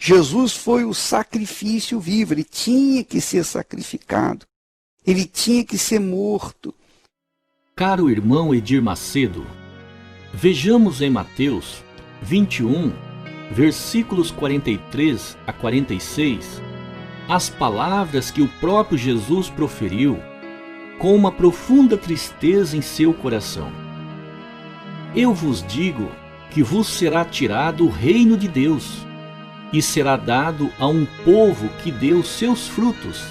Jesus foi o sacrifício vivo, ele tinha que ser sacrificado, ele tinha que ser morto. Caro irmão Edir Macedo, vejamos em Mateus 21, versículos 43 a 46, as palavras que o próprio Jesus proferiu com uma profunda tristeza em seu coração. Eu vos digo que vos será tirado o reino de Deus e será dado a um povo que deu seus frutos.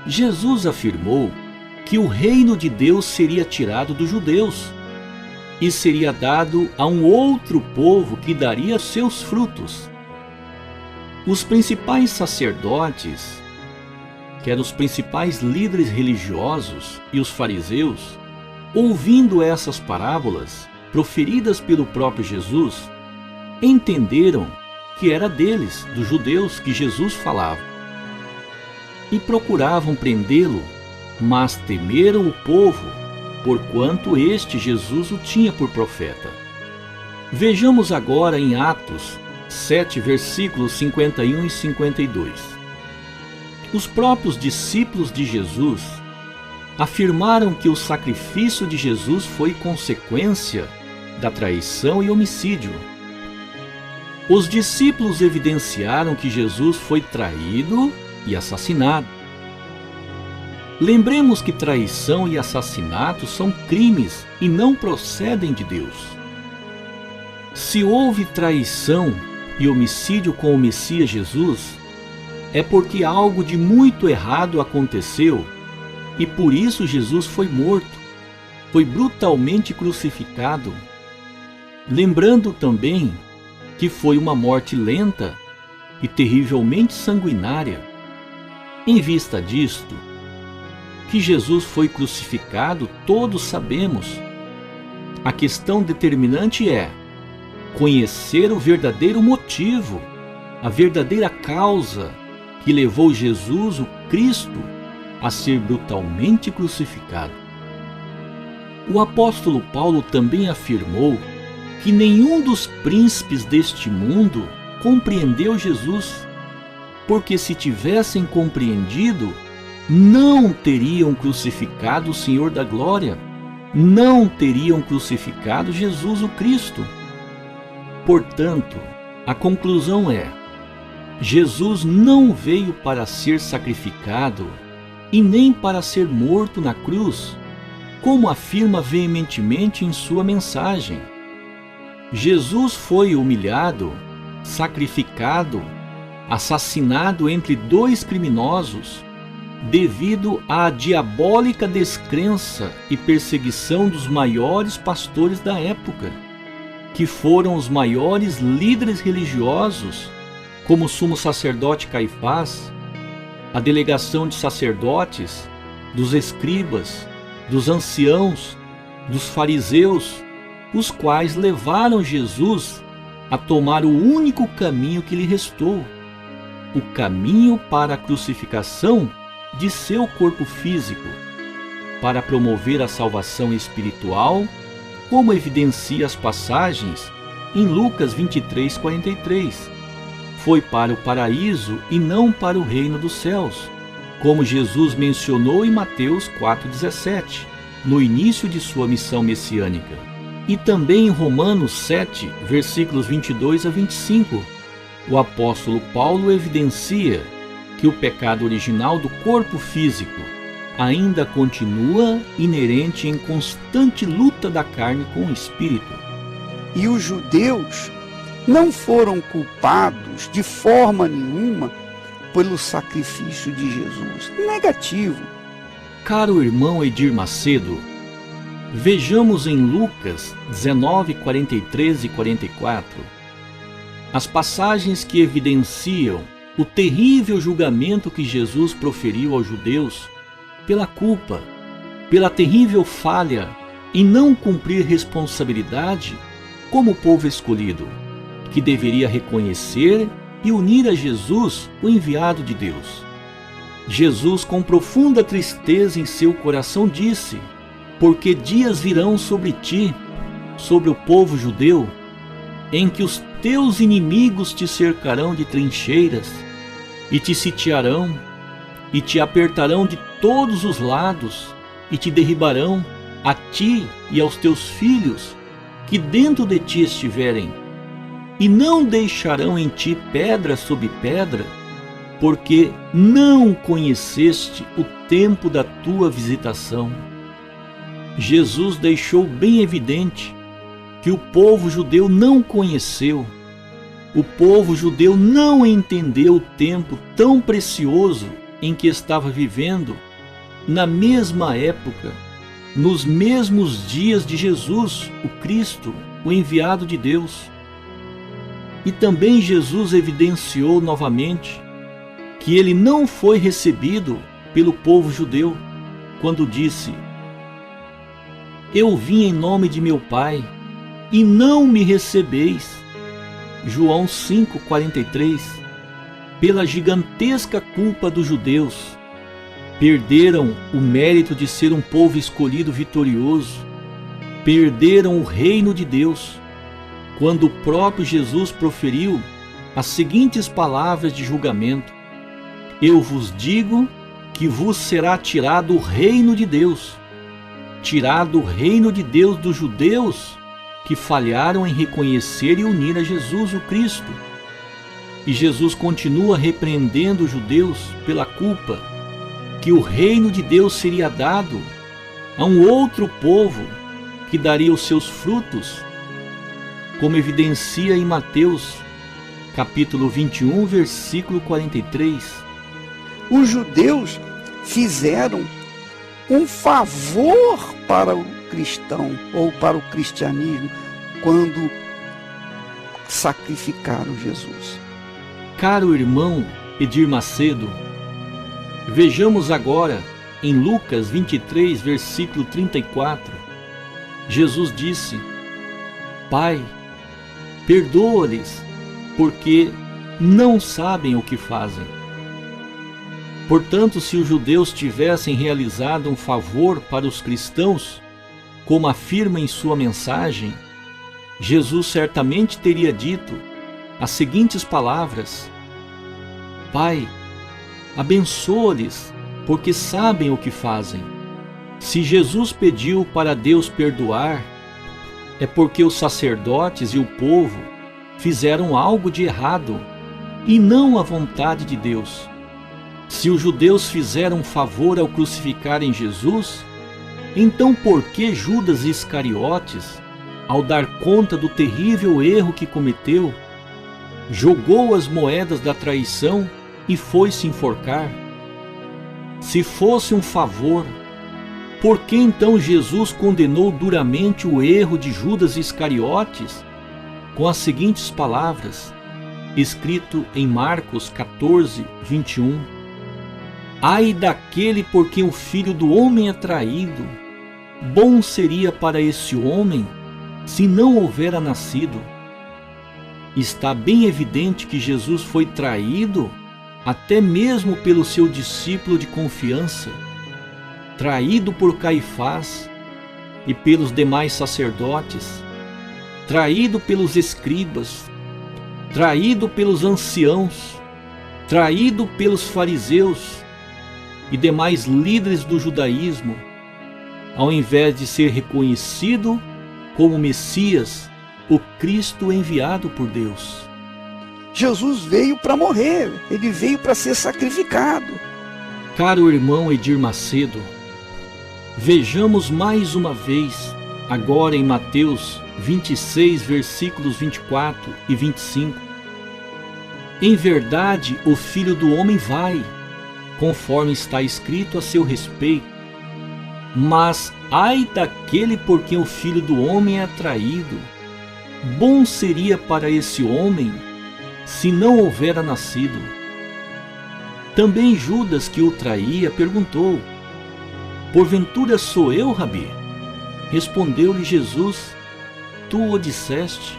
Jesus afirmou que o reino de Deus seria tirado dos judeus e seria dado a um outro povo que daria seus frutos. Os principais sacerdotes, que eram os principais líderes religiosos, e os fariseus, ouvindo essas parábolas proferidas pelo próprio Jesus, entenderam que era deles, dos judeus, que Jesus falava, e procuravam prendê-lo, mas temeram o povo, porquanto este Jesus o tinha por profeta. Vejamos agora em Atos 7, versículos 51 e 52. Os próprios discípulos de Jesus afirmaram que o sacrifício de Jesus foi consequência da traição e homicídio. Os discípulos evidenciaram que Jesus foi traído e assassinado. Lembremos que traição e assassinato são crimes e não procedem de Deus. Se houve traição e homicídio com o Messias Jesus, é porque algo de muito errado aconteceu e por isso Jesus foi morto, foi brutalmente crucificado. Lembrando também que foi uma morte lenta e terrivelmente sanguinária. Em vista disto, que Jesus foi crucificado, todos sabemos. A questão determinante é conhecer o verdadeiro motivo, a verdadeira causa que levou Jesus, o Cristo, a ser brutalmente crucificado. O apóstolo Paulo também afirmou que nenhum dos príncipes deste mundo compreendeu Jesus, porque se tivessem compreendido, não teriam crucificado o Senhor da Glória, não teriam crucificado Jesus o Cristo. Portanto, a conclusão é: Jesus não veio para ser sacrificado e nem para ser morto na cruz, como afirma veementemente em sua mensagem. Jesus foi humilhado, sacrificado, assassinado entre dois criminosos, devido à diabólica descrença e perseguição dos maiores pastores da época, que foram os maiores líderes religiosos, como o sumo sacerdote Caifás, a delegação de sacerdotes, dos escribas, dos anciãos, dos fariseus, os quais levaram Jesus a tomar o único caminho que lhe restou, o caminho para a crucificação de seu corpo físico, para promover a salvação espiritual, como evidencia as passagens em Lucas 23, 43. Foi para o paraíso e não para o reino dos céus, como Jesus mencionou em Mateus 4,17, no início de sua missão messiânica. E também em Romanos 7, versículos 22 a 25, o apóstolo Paulo evidencia que o pecado original do corpo físico ainda continua inerente em constante luta da carne com o espírito. E os judeus não foram culpados de forma nenhuma pelo sacrifício de Jesus. Negativo. Caro irmão Edir Macedo, vejamos em Lucas 19, 43 e 44 as passagens que evidenciam o terrível julgamento que Jesus proferiu aos judeus pela culpa, pela terrível falha em não cumprir responsabilidade como povo escolhido, que deveria reconhecer e unir a Jesus, o enviado de Deus. Jesus, com profunda tristeza em seu coração, disse: porque dias virão sobre ti, sobre o povo judeu, em que os teus inimigos te cercarão de trincheiras, e te sitiarão, e te apertarão de todos os lados, e te derribarão, a ti e aos teus filhos, que dentro de ti estiverem, e não deixarão em ti pedra sobre pedra, porque não conheceste o tempo da tua visitação. Jesus deixou bem evidente que o povo judeu não conheceu, o povo judeu não entendeu o tempo tão precioso em que estava vivendo, na mesma época, nos mesmos dias de Jesus, o Cristo, o enviado de Deus. E também Jesus evidenciou novamente que ele não foi recebido pelo povo judeu quando disse: eu vim em nome de meu Pai e não me recebeis. João 5,43. Pela gigantesca culpa dos judeus, perderam o mérito de ser um povo escolhido vitorioso, perderam o reino de Deus, quando o próprio Jesus proferiu as seguintes palavras de julgamento: eu vos digo que vos será tirado o reino de Deus. Tirado o reino de Deus dos judeus que falharam em reconhecer e unir a Jesus, o Cristo. E Jesus continua repreendendo os judeus pela culpa que o reino de Deus seria dado a um outro povo que daria os seus frutos, como evidencia em Mateus, capítulo 21, versículo 43. Os judeus fizeram um favor para o cristão ou para o cristianismo quando sacrificaram Jesus. Caro irmão Edir Macedo, vejamos agora em Lucas 23, versículo 34, Jesus disse: Pai, perdoa-lhes, porque não sabem o que fazem. Portanto, se os judeus tivessem realizado um favor para os cristãos, como afirma em sua mensagem, Jesus certamente teria dito as seguintes palavras: Pai, abençoa-lhes, porque sabem o que fazem. Se Jesus pediu para Deus perdoar, é porque os sacerdotes e o povo fizeram algo de errado e não a vontade de Deus. Se os judeus fizeram um favor ao crucificarem Jesus, então por que Judas Iscariotes, ao dar conta do terrível erro que cometeu, jogou as moedas da traição e foi se enforcar? Se fosse um favor, por que então Jesus condenou duramente o erro de Judas Iscariotes com as seguintes palavras, escrito em Marcos 14, 21. Ai daquele por quem o Filho do Homem é traído! Bom seria para esse homem se não houvera nascido. Está bem evidente que Jesus foi traído até mesmo pelo seu discípulo de confiança, traído por Caifás e pelos demais sacerdotes, traído pelos escribas, traído pelos anciãos, traído pelos fariseus e demais líderes do judaísmo, ao invés de ser reconhecido como Messias, o Cristo enviado por Deus. Jesus veio para morrer, ele veio para ser sacrificado. Caro irmão Edir Macedo, vejamos mais uma vez, agora em Mateus 26, versículos 24 e 25. Em verdade, o Filho do Homem vai, conforme está escrito a seu respeito. Mas ai daquele por quem o Filho do Homem é traído! Bom seria para esse homem se não houvera nascido. Também Judas, que o traía, perguntou: Porventura sou eu, Rabi? Respondeu-lhe Jesus: Tu o disseste.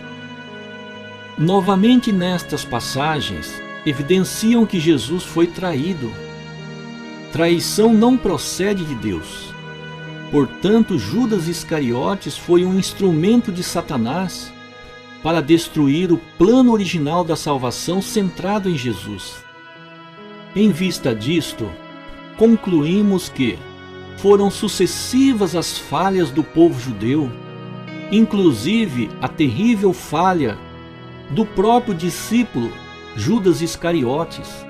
Novamente nestas passagens evidenciam que Jesus foi traído. Traição não procede de Deus. Portanto, Judas Iscariotes foi um instrumento de Satanás para destruir o plano original da salvação centrado em Jesus. Em vista disto, concluímos que foram sucessivas as falhas do povo judeu, inclusive a terrível falha do próprio discípulo Judas Iscariotes.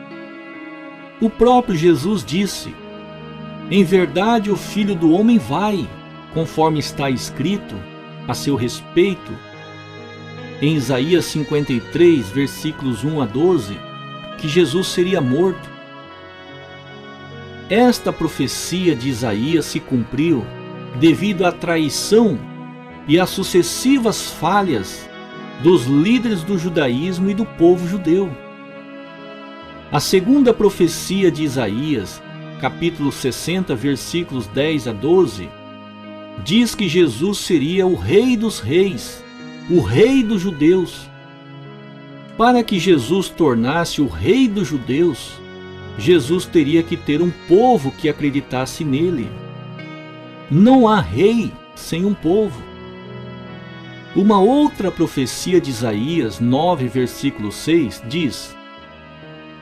O próprio Jesus disse: em verdade o Filho do Homem vai, conforme está escrito a seu respeito, em Isaías 53, versículos 1 a 12, que Jesus seria morto. Esta profecia de Isaías se cumpriu devido à traição e às sucessivas falhas dos líderes do judaísmo e do povo judeu. A segunda profecia de Isaías, capítulo 60, versículos 10 a 12, diz que Jesus seria o Rei dos Reis, o Rei dos judeus. Para que Jesus tornasse o Rei dos judeus, Jesus teria que ter um povo que acreditasse nele. Não há rei sem um povo. Uma outra profecia de Isaías 9, versículo 6 diz: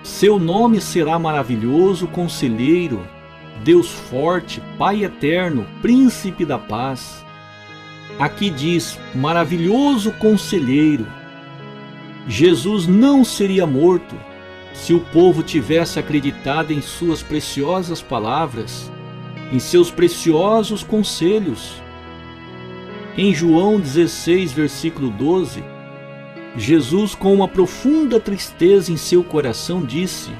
seu nome será maravilhoso conselheiro, Deus forte, Pai eterno, príncipe da paz. Aqui diz maravilhoso conselheiro. Jesus não seria morto se o povo tivesse acreditado em suas preciosas palavras, em seus preciosos conselhos. Em João 16, versículo 12, Jesus, com uma profunda tristeza em seu coração, disse: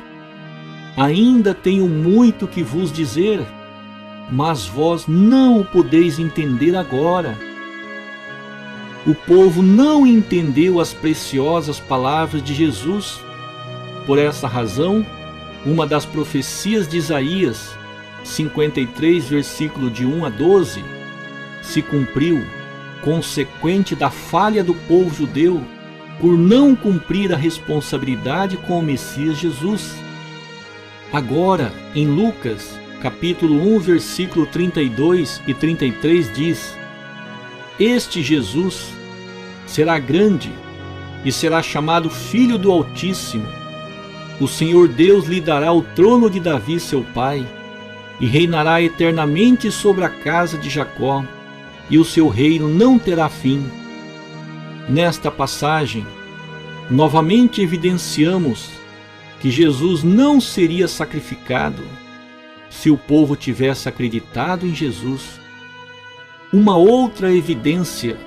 ainda tenho muito que vos dizer, mas vós não o podeis entender agora. O povo não entendeu as preciosas palavras de Jesus. Por essa razão, uma das profecias de Isaías 53, versículo de 1 a 12, se cumpriu, consequente da falha do povo judeu por não cumprir a responsabilidade com o Messias Jesus. Agora, em Lucas, capítulo 1, versículo 32 e 33 diz: este Jesus será grande e será chamado Filho do Altíssimo. O Senhor Deus lhe dará o trono de Davi, seu pai, e reinará eternamente sobre a casa de Jacó, e o seu reino não terá fim. Nesta passagem, novamente evidenciamos que Jesus não seria sacrificado se o povo tivesse acreditado em Jesus. Uma outra evidência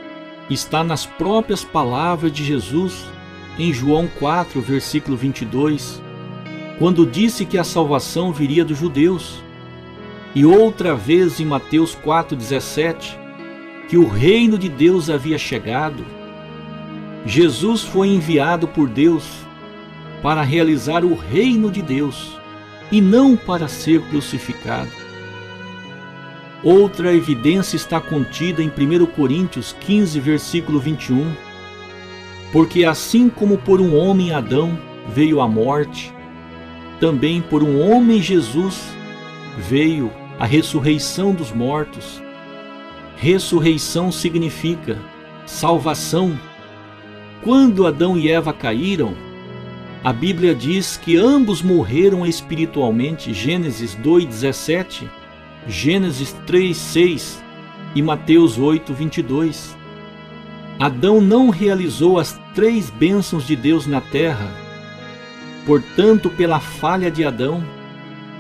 está nas próprias palavras de Jesus em João 4, versículo 22, quando disse que a salvação viria dos judeus, e outra vez em Mateus 4,17, que o reino de Deus havia chegado. Jesus foi enviado por Deus para realizar o reino de Deus e não para ser crucificado. Outra evidência está contida em 1 Coríntios 15, versículo 21, porque assim como por um homem Adão veio a morte, também por um homem Jesus veio a ressurreição dos mortos. Ressurreição significa salvação. Quando Adão e Eva caíram, a Bíblia diz que ambos morreram espiritualmente, Gênesis 2:17, Gênesis 3:6 e Mateus 8:22. Adão não realizou as 3 bênçãos de Deus na terra. Portanto, pela falha de Adão,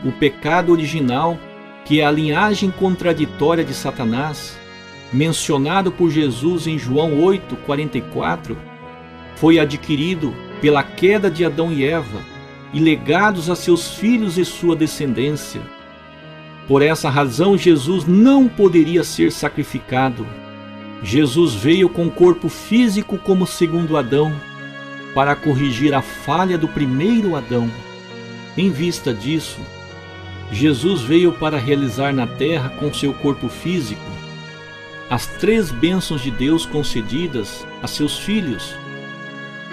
o pecado original, que é a linhagem contraditória de Satanás, mencionado por Jesus em João 8:44, foi adquirido pela queda de Adão e Eva e legados a seus filhos e sua descendência. Por essa razão, Jesus não poderia ser sacrificado. Jesus veio com corpo físico como segundo Adão, para corrigir a falha do primeiro Adão. Em vista disso, Jesus veio para realizar na terra com seu corpo físico as 3 bênçãos de Deus concedidas a seus filhos,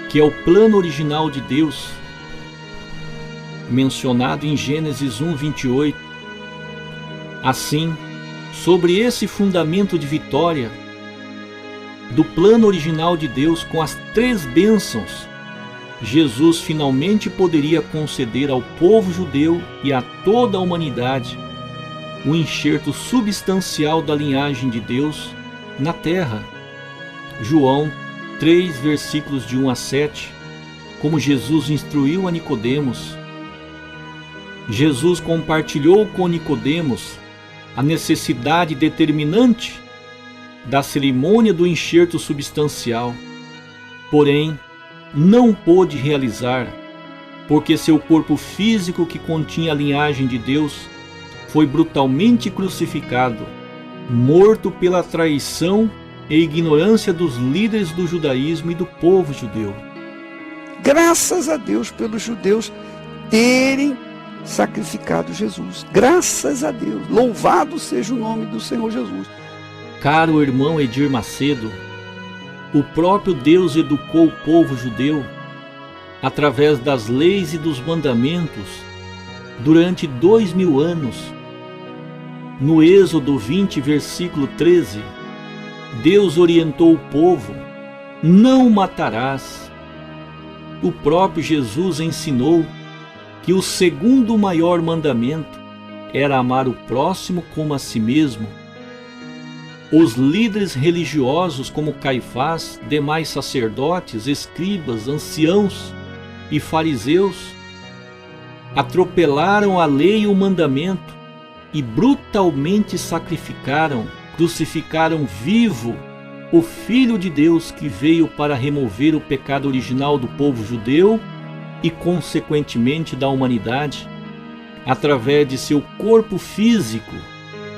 que é o plano original de Deus, mencionado em Gênesis 1:28. Assim, sobre esse fundamento de vitória, do plano original de Deus com as 3 bênçãos, Jesus finalmente poderia conceder ao povo judeu e a toda a humanidade o enxerto substancial da linhagem de Deus na terra. João 3, versículos de 1 a 7, como Jesus instruiu a Nicodemos. Jesus compartilhou com Nicodemos a necessidade determinante da cerimônia do enxerto substancial, porém não pôde realizar, porque seu corpo físico, que continha a linhagem de Deus, foi brutalmente crucificado, morto pela traição e ignorância dos líderes do judaísmo e do povo judeu. Graças a Deus pelos judeus terem sacrificado Jesus. Graças a Deus. Louvado seja o nome do Senhor Jesus. Caro irmão Edir Macedo, o próprio Deus educou o povo judeu através das leis e dos mandamentos durante 2000 anos. No Êxodo 20, versículo 13, Deus orientou o povo: não matarás. O próprio Jesus ensinou que o segundo maior mandamento era amar o próximo como a si mesmo. Os líderes religiosos como Caifás, demais sacerdotes, escribas, anciãos e fariseus atropelaram a lei e o mandamento e brutalmente crucificaram vivo o Filho de Deus, que veio para remover o pecado original do povo judeu e consequentemente da humanidade, através de seu corpo físico,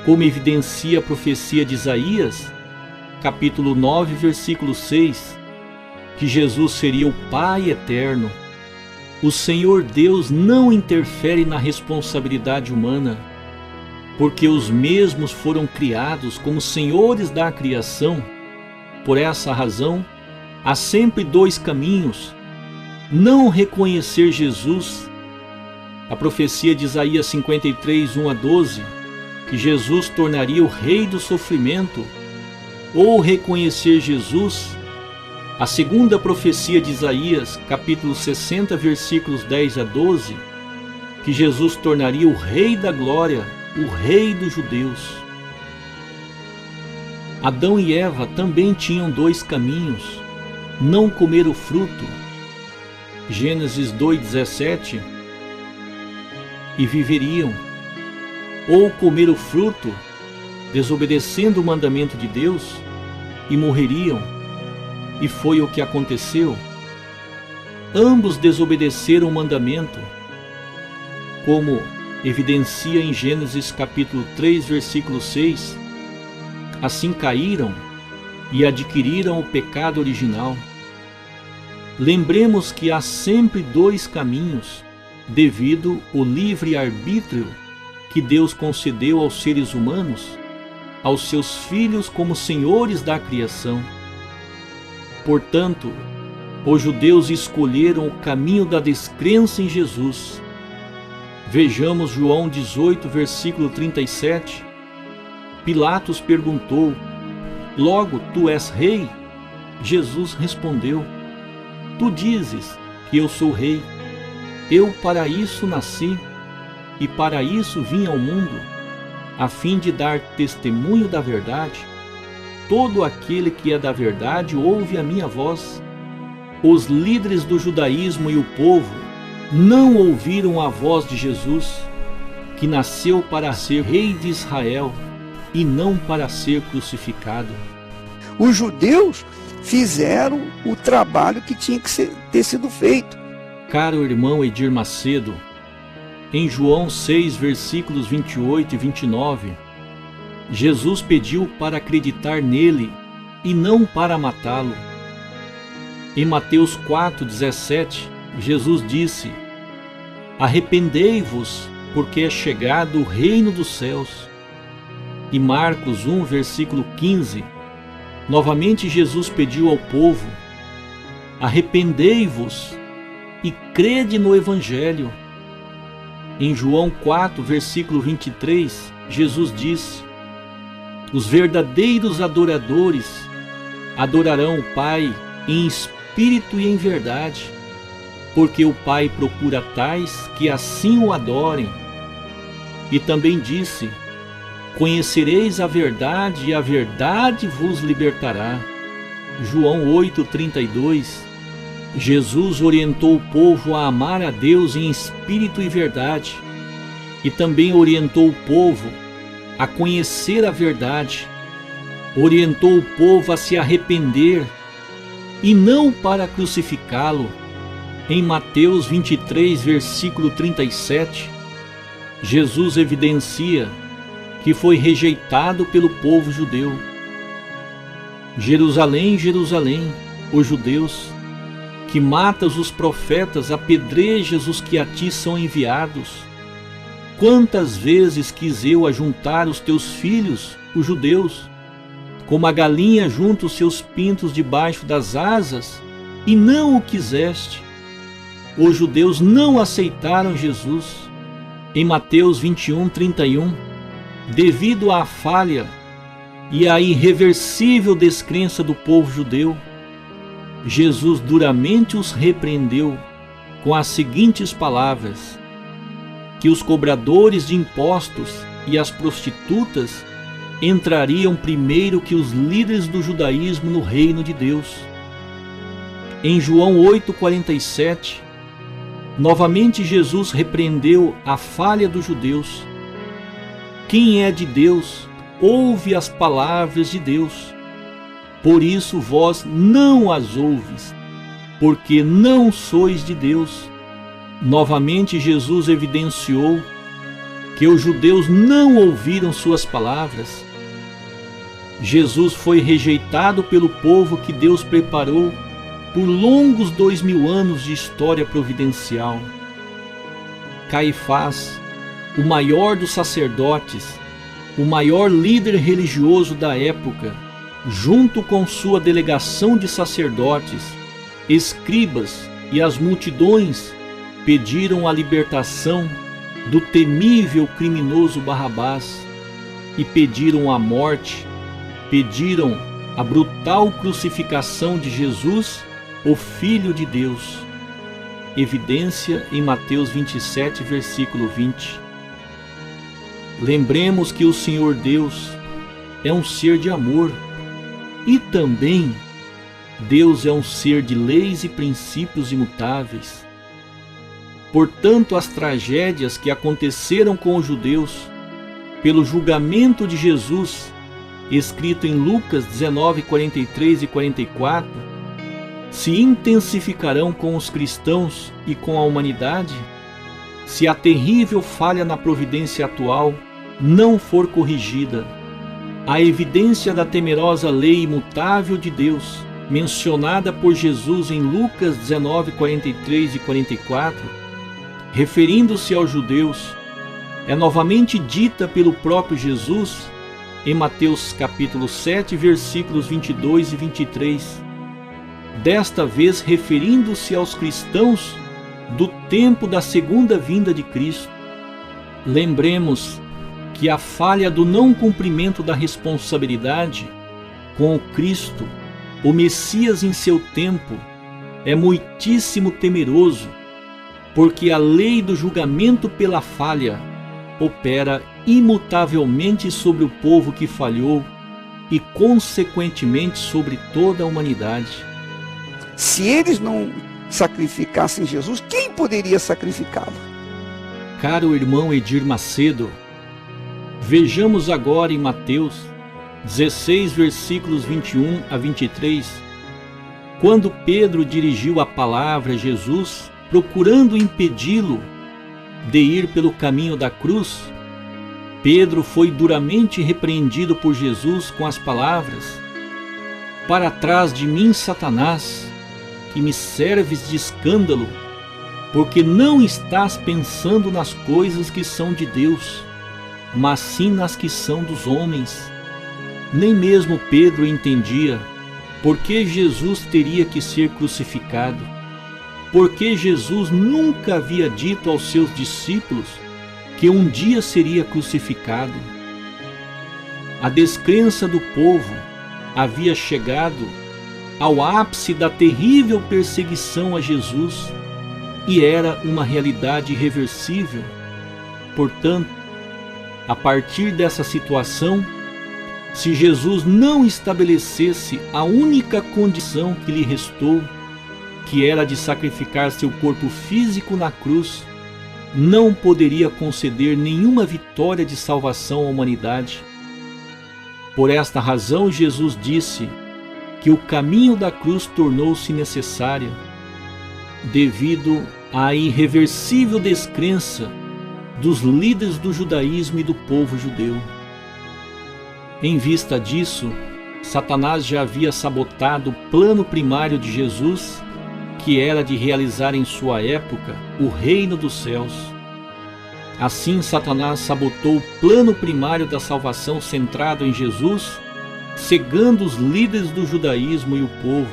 como evidencia a profecia de Isaías, capítulo 9, versículo 6, que Jesus seria o Pai eterno. O Senhor Deus não interfere na responsabilidade humana, porque os mesmos foram criados como senhores da criação. Por essa razão, há sempre 2 caminhos: não reconhecer Jesus, a profecia de Isaías 53, 1 a 12, que Jesus tornaria o rei do sofrimento, ou reconhecer Jesus, a segunda profecia de Isaías, capítulo 60, versículos 10 a 12, que Jesus tornaria o rei da glória, o rei dos judeus. Adão e Eva também tinham 2 caminhos: não comer o fruto, Gênesis 2,17, e viveriam, ou comer o fruto, desobedecendo o mandamento de Deus, e morreriam. E foi o que aconteceu. Ambos desobedeceram o mandamento, como evidencia em Gênesis capítulo 3, versículo 6. Assim caíram e adquiriram o pecado original. Lembremos que há sempre 2 caminhos, devido ao livre-arbítrio que Deus concedeu aos seres humanos, aos seus filhos como senhores da criação. Portanto, os judeus escolheram o caminho da descrença em Jesus. Vejamos João 18, versículo 37. Pilatos perguntou: logo tu és rei? Jesus respondeu: tu dizes que eu sou rei. Eu para isso nasci e para isso vim ao mundo, a fim de dar testemunho da verdade. Todo aquele que é da verdade ouve a minha voz. Os líderes do judaísmo e o povo não ouviram a voz de Jesus, que nasceu para ser rei de Israel e não para ser crucificado. Os judeus fizeram o trabalho que tinha que ter sido feito. Caro irmão Edir Macedo, em João 6, versículos 28 e 29, Jesus pediu para acreditar nele e não para matá-lo. Em Mateus 4, 17, Jesus disse: arrependei-vos, porque é chegado o reino dos céus. E Marcos 1, versículo 15, novamente Jesus pediu ao povo: arrependei-vos e crede no Evangelho. Em João 4, versículo 23, Jesus disse: os verdadeiros adoradores adorarão o Pai em espírito e em verdade, porque o Pai procura tais que assim o adorem. E também disse: conhecereis a verdade e a verdade vos libertará. João 8:32. Jesus orientou o povo a amar a Deus em espírito e verdade, e também orientou o povo a conhecer a verdade, orientou o povo a se arrepender e não para crucificá-lo. Em Mateus 23, versículo 37, Jesus evidencia que foi rejeitado pelo povo judeu. Jerusalém, Jerusalém, os judeus, que matas os profetas, apedrejas os que a ti são enviados. Quantas vezes quis eu ajuntar os teus filhos, os judeus, como a galinha junta os seus pintos debaixo das asas, e não o quiseste. Os judeus não aceitaram Jesus. Em Mateus 21:31, devido à falha e à irreversível descrença do povo judeu, Jesus duramente os repreendeu com as seguintes palavras: que os cobradores de impostos e as prostitutas entrariam primeiro que os líderes do judaísmo no reino de Deus. Em João 8:47, novamente Jesus repreendeu a falha dos judeus. Quem é de Deus, ouve as palavras de Deus. Por isso vós não as ouves, porque não sois de Deus. Novamente Jesus evidenciou que os judeus não ouviram suas palavras. Jesus foi rejeitado pelo povo que Deus preparou por longos 2000 anos de história providencial. Caifás, o maior dos sacerdotes, o maior líder religioso da época, junto com sua delegação de sacerdotes, escribas e as multidões, pediram a libertação do temível criminoso Barrabás e pediram a morte, pediram a brutal crucificação de Jesus, o Filho de Deus. Evidência em Mateus 27, versículo 20. Lembremos que o Senhor Deus é um ser de amor e também Deus é um ser de leis e princípios imutáveis. Portanto, as tragédias que aconteceram com os judeus pelo julgamento de Jesus, escrito em Lucas 19, 43 e 44, se intensificarão com os cristãos e com a humanidade, se a terrível falha na providência atual não for corrigida. A evidência da temerosa lei imutável de Deus, mencionada por Jesus em Lucas 19, 43 e 44, referindo-se aos judeus, é novamente dita pelo próprio Jesus em Mateus capítulo 7, versículos 22 e 23, desta vez referindo-se aos cristãos do tempo da segunda vinda de Cristo. Lembremos que a falha do não cumprimento da responsabilidade com o Cristo, o Messias em seu tempo, é muitíssimo temeroso, porque a lei do julgamento pela falha opera imutavelmente sobre o povo que falhou e, consequentemente, sobre toda a humanidade. Se eles não sacrificassem Jesus, quem poderia sacrificá-lo? Caro irmão Edir Macedo, vejamos agora em Mateus 16, versículos 21 a 23, quando Pedro dirigiu a palavra a Jesus, procurando impedi-lo de ir pelo caminho da cruz. Pedro foi duramente repreendido por Jesus com as palavras: para trás de mim, Satanás, que me serves de escândalo, porque não estás pensando nas coisas que são de Deus, mas sim nas que são dos homens. Nem mesmo Pedro entendia por que Jesus teria que ser crucificado, porque Jesus nunca havia dito aos seus discípulos que um dia seria crucificado. A descrença do povo havia chegado ao ápice da terrível perseguição a Jesus e era uma realidade irreversível. Portanto, a partir dessa situação, se Jesus não estabelecesse a única condição que lhe restou, que era de sacrificar seu corpo físico na cruz, não poderia conceder nenhuma vitória de salvação à humanidade. Por esta razão, Jesus disse que o caminho da cruz tornou-se necessário, devido à irreversível descrença dos líderes do judaísmo e do povo judeu. Em vista disso, Satanás já havia sabotado o plano primário de Jesus, que era de realizar em sua época o reino dos céus. Assim, Satanás sabotou o plano primário da salvação centrado em Jesus, cegando os líderes do judaísmo e o povo.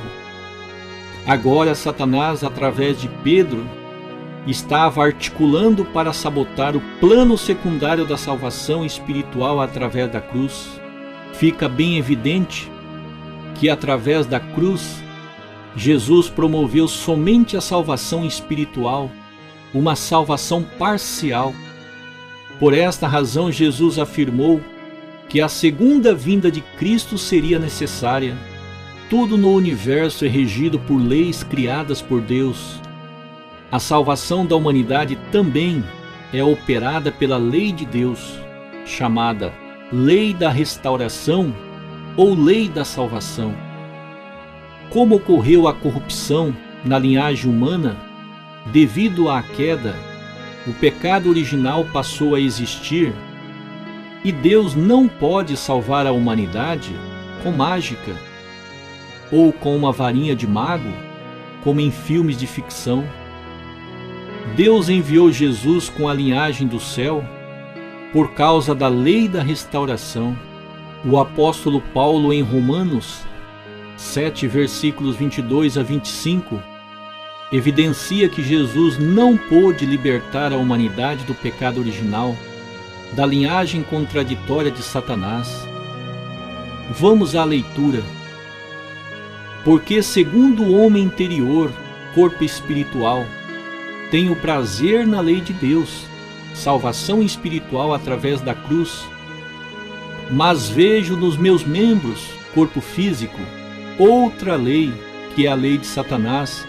Agora, Satanás, através de Pedro, estava articulando para sabotar o plano secundário da salvação espiritual através da cruz. Fica bem evidente que, através da cruz, Jesus promoveu somente a salvação espiritual, uma salvação parcial. Por esta razão, Jesus afirmou que a segunda vinda de Cristo seria necessária. Tudo no universo é regido por leis criadas por Deus. A salvação da humanidade também é operada pela lei de Deus, chamada Lei da Restauração ou Lei da Salvação. Como ocorreu a corrupção na linhagem humana, devido à queda, o pecado original passou a existir, e Deus não pode salvar a humanidade com mágica ou com uma varinha de mago, como em filmes de ficção. Deus enviou Jesus com a linhagem do céu por causa da lei da restauração. O apóstolo Paulo, em Romanos 7, versículos 22 a 25, evidencia que Jesus não pôde libertar a humanidade do pecado original, da linhagem contraditória de Satanás. Vamos à leitura. Porque, segundo o homem interior, corpo espiritual, tenho prazer na lei de Deus, salvação espiritual através da cruz. Mas vejo nos meus membros, corpo físico, outra lei, que é a lei de Satanás,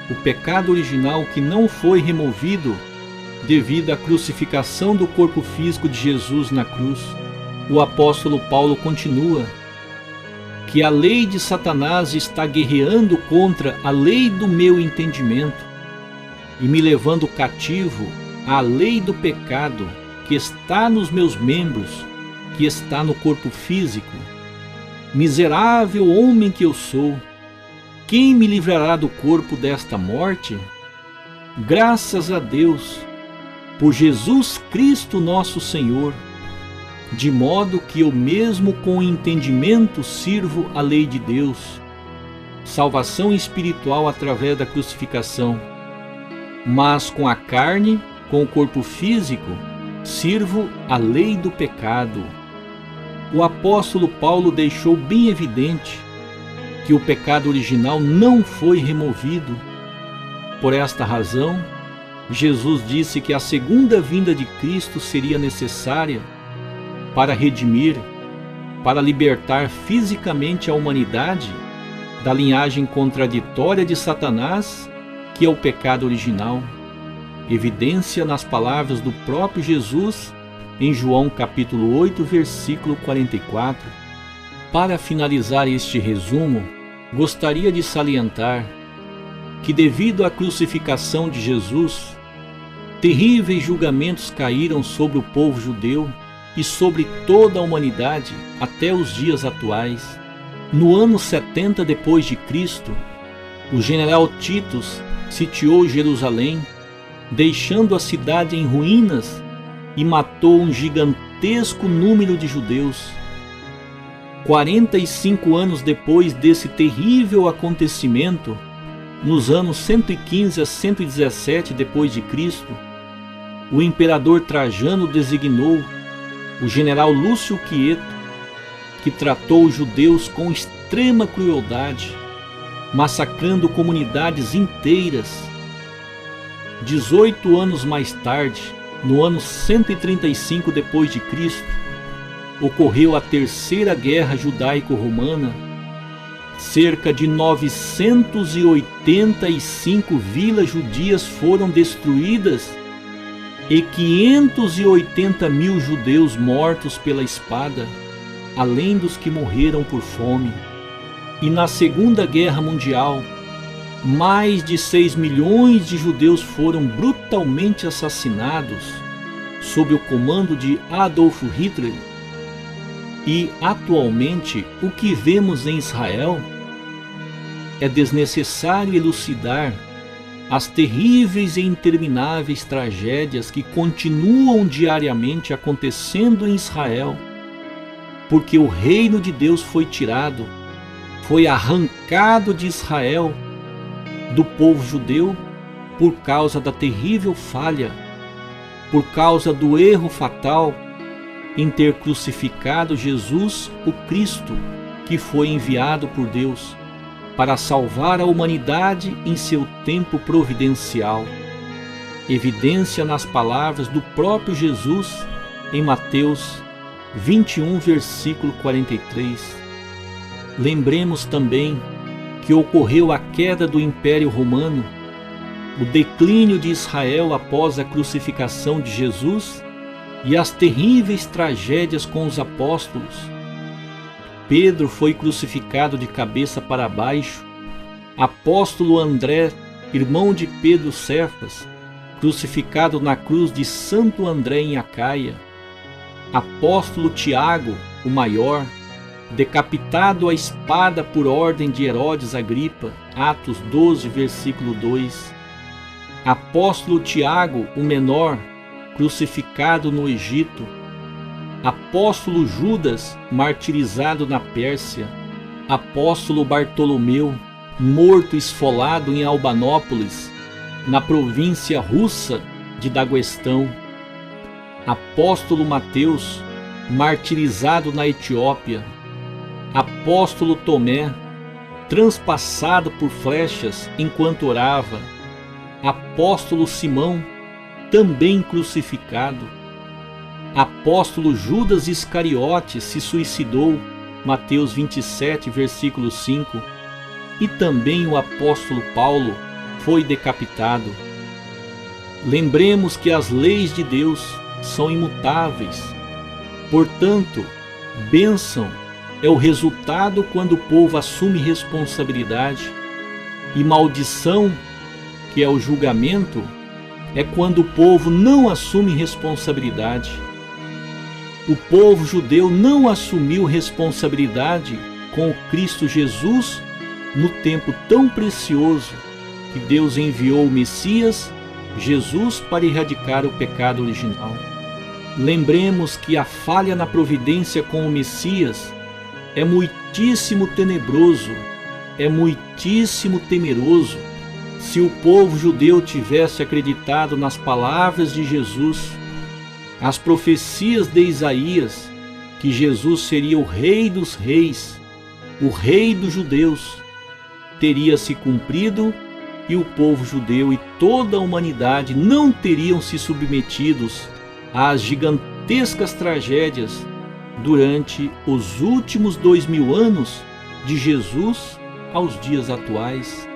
o pecado original que não foi removido devido à crucificação do corpo físico de Jesus na cruz. O apóstolo Paulo continua que a lei de Satanás está guerreando contra a lei do meu entendimento e me levando cativo à lei do pecado que está nos meus membros, que está no corpo físico. Miserável homem que eu sou, quem me livrará do corpo desta morte? Graças a Deus, por Jesus Cristo nosso Senhor, de modo que eu mesmo com entendimento sirvo a lei de Deus, salvação espiritual através da crucificação, mas com a carne, com o corpo físico, sirvo a lei do pecado. O apóstolo Paulo deixou bem evidente que o pecado original não foi removido. Por esta razão, Jesus disse que a segunda vinda de Cristo seria necessária para redimir, para libertar fisicamente a humanidade da linhagem contraditória de Satanás, que é o pecado original. Evidência nas palavras do próprio Jesus em João capítulo 8, versículo 44. Para finalizar este resumo, gostaria de salientar que, devido à crucificação de Jesus, terríveis julgamentos caíram sobre o povo judeu e sobre toda a humanidade até os dias atuais. No ano 70 depois de Cristo, o general Titus sitiou Jerusalém, deixando a cidade em ruínas, e matou um gigantesco número de judeus. 45 anos depois desse terrível acontecimento, nos anos 115 a 117 depois de Cristo, o imperador Trajano designou o general Lúcio Quieto, que tratou os judeus com extrema crueldade, massacrando comunidades inteiras. 18 anos mais tarde, no ano 135 depois de Cristo, ocorreu a Terceira Guerra Judaico-Romana. Cerca de 985 vilas judias foram destruídas e 580 mil judeus mortos pela espada, além dos que morreram por fome. E na Segunda Guerra Mundial, mais de 6 milhões de judeus foram brutalmente assassinados sob o comando de Adolf Hitler. E atualmente o que vemos em Israel é desnecessário elucidar as terríveis e intermináveis tragédias que continuam diariamente acontecendo em Israel, porque o reino de Deus foi tirado, foi arrancado de Israel, do povo judeu, por causa da terrível falha, por causa do erro fatal em ter crucificado Jesus, o Cristo, que foi enviado por Deus para salvar a humanidade em seu tempo providencial. Evidência nas palavras do próprio Jesus em Mateus 21, versículo 43. Lembremos também que ocorreu a queda do Império Romano, o declínio de Israel após a crucificação de Jesus e as terríveis tragédias com os apóstolos. Pedro foi crucificado de cabeça para baixo. Apóstolo André, irmão de Pedro Cefas, crucificado na cruz de Santo André em Acaia. Apóstolo Tiago, o maior, decapitado à espada por ordem de Herodes Agripa, Atos 12, versículo 2. Apóstolo Tiago, o menor, crucificado no Egito. Apóstolo Judas, martirizado na Pérsia. Apóstolo Bartolomeu, morto esfolado em Albanópolis, na província russa de Daguestão. Apóstolo Mateus, martirizado na Etiópia. Apóstolo Tomé, transpassado por flechas enquanto orava. Apóstolo Simão, também crucificado. Apóstolo Judas Iscariotes se suicidou, Mateus 27, versículo 5, e também o apóstolo Paulo foi decapitado. Lembremos que as leis de Deus são imutáveis. Portanto, bênção é o resultado quando o povo assume responsabilidade, e maldição, que é o julgamento, é quando o povo não assume responsabilidade. O povo judeu não assumiu responsabilidade com o Cristo Jesus no tempo tão precioso que Deus enviou o Messias, Jesus, para erradicar o pecado original. Lembremos que a falha na providência com o Messias é muitíssimo tenebroso, é muitíssimo temeroso. Se o povo judeu tivesse acreditado nas palavras de Jesus, as profecias de Isaías, que Jesus seria o Rei dos Reis, o Rei dos judeus, teria se cumprido e o povo judeu e toda a humanidade não teriam se submetidos às gigantescas tragédias durante os últimos 2000 anos de Jesus aos dias atuais.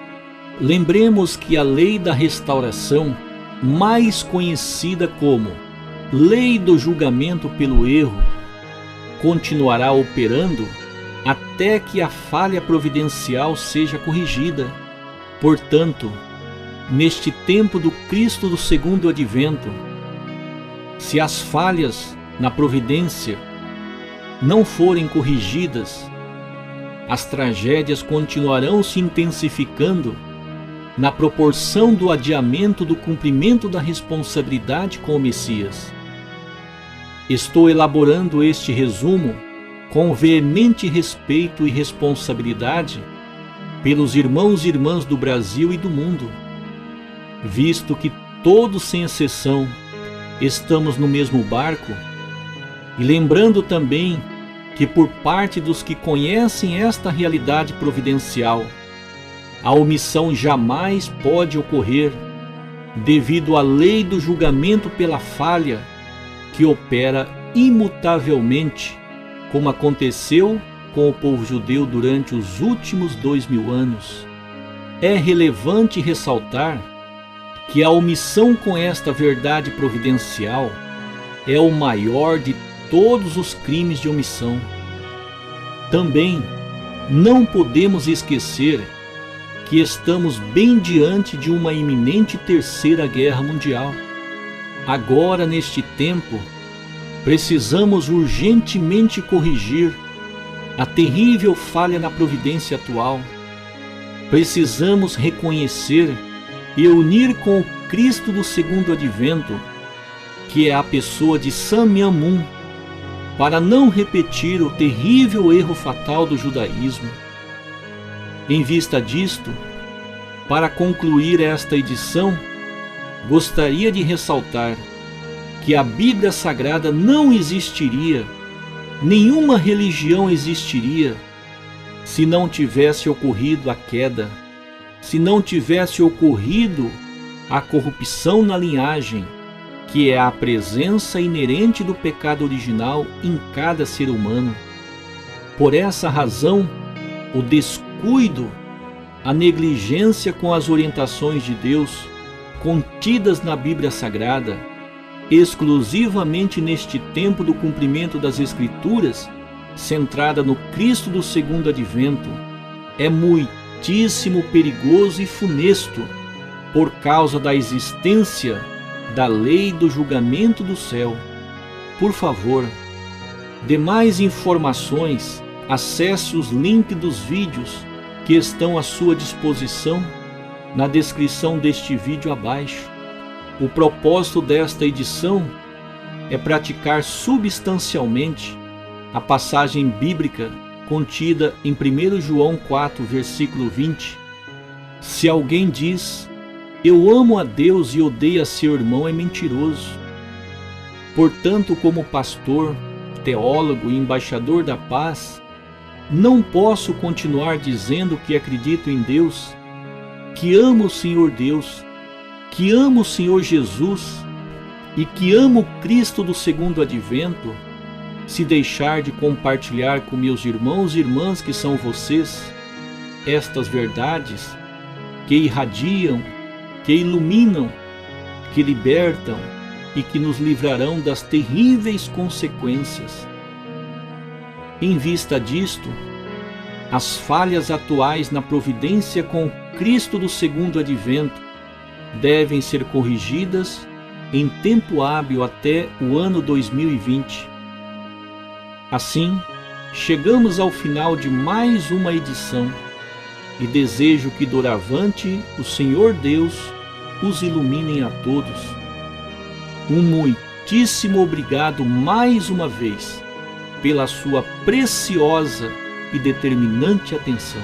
Lembremos que a lei da restauração, mais conhecida como lei do julgamento pelo erro, continuará operando até que a falha providencial seja corrigida. Portanto, neste tempo do Cristo do segundo advento, se as falhas na providência não forem corrigidas, as tragédias continuarão se intensificando na proporção do adiamento do cumprimento da responsabilidade com o Messias. Estou elaborando este resumo com veemente respeito e responsabilidade pelos irmãos e irmãs do Brasil e do mundo, visto que todos, sem exceção, estamos no mesmo barco, e lembrando também que por parte dos que conhecem esta realidade providencial, A omissão jamais pode ocorrer devido à lei do julgamento pela falha que opera imutavelmente, como aconteceu com o povo judeu durante os últimos 2000 anos. É relevante ressaltar que a omissão com esta verdade providencial é o maior de todos os crimes de omissão. Também não podemos esquecer que estamos bem diante de uma iminente terceira guerra mundial. Agora, neste tempo, precisamos urgentemente corrigir a terrível falha na providência atual. Precisamos reconhecer e unir com o Cristo do segundo advento, que é a pessoa de Samyamun, para não repetir o terrível erro fatal do judaísmo. Em vista disto, para concluir esta edição, gostaria de ressaltar que a Bíblia Sagrada não existiria, nenhuma religião existiria, se não tivesse ocorrido a queda, se não tivesse ocorrido a corrupção na linhagem, que é a presença inerente do pecado original em cada ser humano. Por essa razão, o descuido, a negligência com as orientações de Deus contidas na Bíblia Sagrada, exclusivamente neste tempo do cumprimento das Escrituras, centrada no Cristo do segundo advento, é muitíssimo perigoso e funesto por causa da existência da lei do julgamento do céu. Por favor, demais informações, acesse os links dos vídeos que estão à sua disposição na descrição deste vídeo abaixo. O propósito desta edição é praticar substancialmente a passagem bíblica contida em 1 João 4, versículo 20. Se alguém diz, eu amo a Deus e odeia seu irmão, é mentiroso. Portanto, como pastor, teólogo e embaixador da paz, não posso continuar dizendo que acredito em Deus, que amo o Senhor Deus, que amo o Senhor Jesus e que amo Cristo do segundo advento, se deixar de compartilhar com meus irmãos e irmãs que são vocês estas verdades que irradiam, que iluminam, que libertam e que nos livrarão das terríveis consequências. Em vista disto, as falhas atuais na providência com Cristo do segundo advento devem ser corrigidas em tempo hábil até o ano 2020. Assim, chegamos ao final de mais uma edição e desejo que doravante o Senhor Deus os ilumine a todos. Um muitíssimo obrigado mais uma vez pela sua preciosa e determinante atenção.